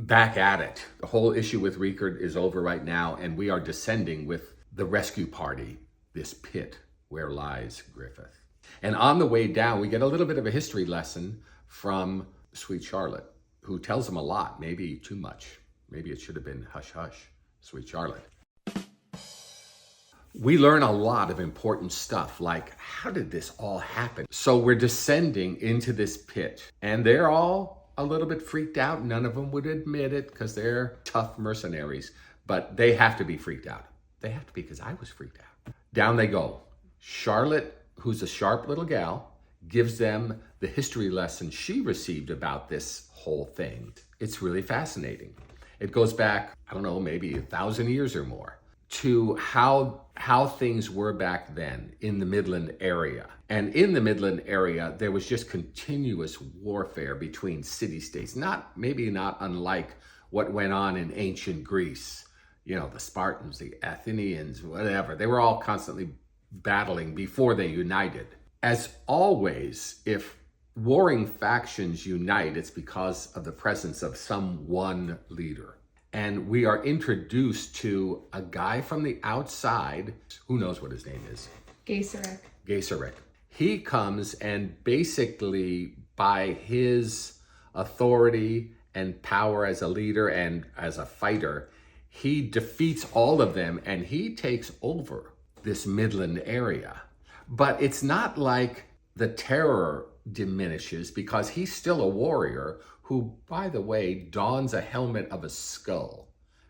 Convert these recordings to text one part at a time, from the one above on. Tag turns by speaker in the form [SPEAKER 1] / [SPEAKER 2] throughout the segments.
[SPEAKER 1] back at it. The whole issue with Riekert is over right now, and we are descending with the rescue party, this pit where lies Griffith. And on the way down, we get a little bit of a history lesson from Sweet Charlotte, who tells them a lot, maybe too much. Maybe it should have been hush hush, Sweet Charlotte. We learn a lot of important stuff, like how did this all happen? So we're descending into this pit, and they're all a little bit freaked out. None of them would admit it because they're tough mercenaries, but they have to be freaked out. They have to be, because I was freaked out. Down they go. Charlotte, who's a sharp little gal, gives them the history lesson she received about this whole thing. It's really fascinating. It goes back, I don't know, maybe 1,000 years or more, to how things were back then in the Midland area. And in the Midland area, there was just continuous warfare between city-states, maybe not unlike what went on in ancient Greece. You know, the Spartans, the Athenians, whatever. They were all constantly battling before they united. As always, if warring factions unite, it's because of the presence of some one leader. And we are introduced to a guy from the outside, who knows what his name is? Berserk. He comes, and basically by his authority and power as a leader and as a fighter, he defeats all of them and he takes over this Midland area. But it's not like the terror diminishes, because he's still a warrior who, by the way, dons a helmet of a skull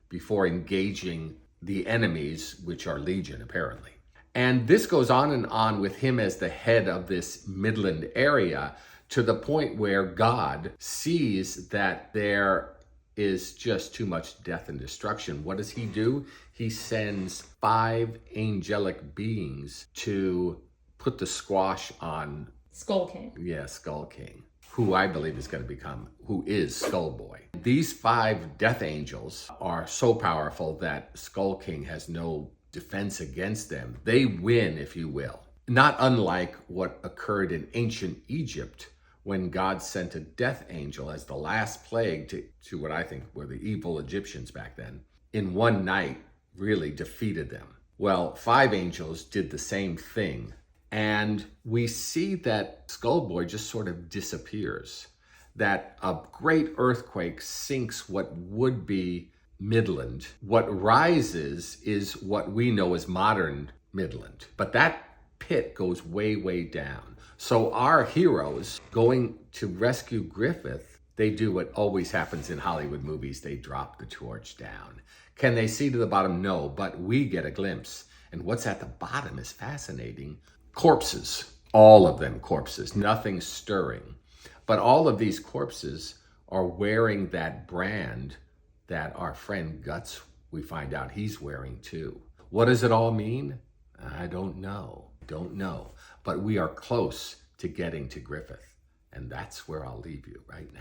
[SPEAKER 1] before engaging the enemies, which are legion, apparently. And this goes on and on with him as the head of this Midland area, to the point where God sees that there is just too much death and destruction. What does he do? He sends 5 angelic beings to put the squash on
[SPEAKER 2] Skull King.
[SPEAKER 1] Yeah, Skull King, who I believe is going to become, who is Skull Boy. These 5 death angels are so powerful that Skull King has no defense against them. They win, if you will. Not unlike what occurred in ancient Egypt, when God sent a death angel as the last plague to what I think were the evil Egyptians back then. In one night, really defeated them. Well, 5 angels did the same thing. And we see that Skullboy just sort of disappears. That a great earthquake sinks what would be Midland. What rises is what we know as modern Midland. But that pit goes way, way down. So our heroes going to rescue Griffith, they do what always happens in Hollywood movies. They drop the torch down. Can they see to the bottom? No, but we get a glimpse. And what's at the bottom is fascinating. Corpses, all of them corpses, nothing stirring. But all of these corpses are wearing that brand that our friend Guts, we find out he's wearing too. What does it all mean? I don't know. But we are close to getting to Griffith. And that's where I'll leave you right now.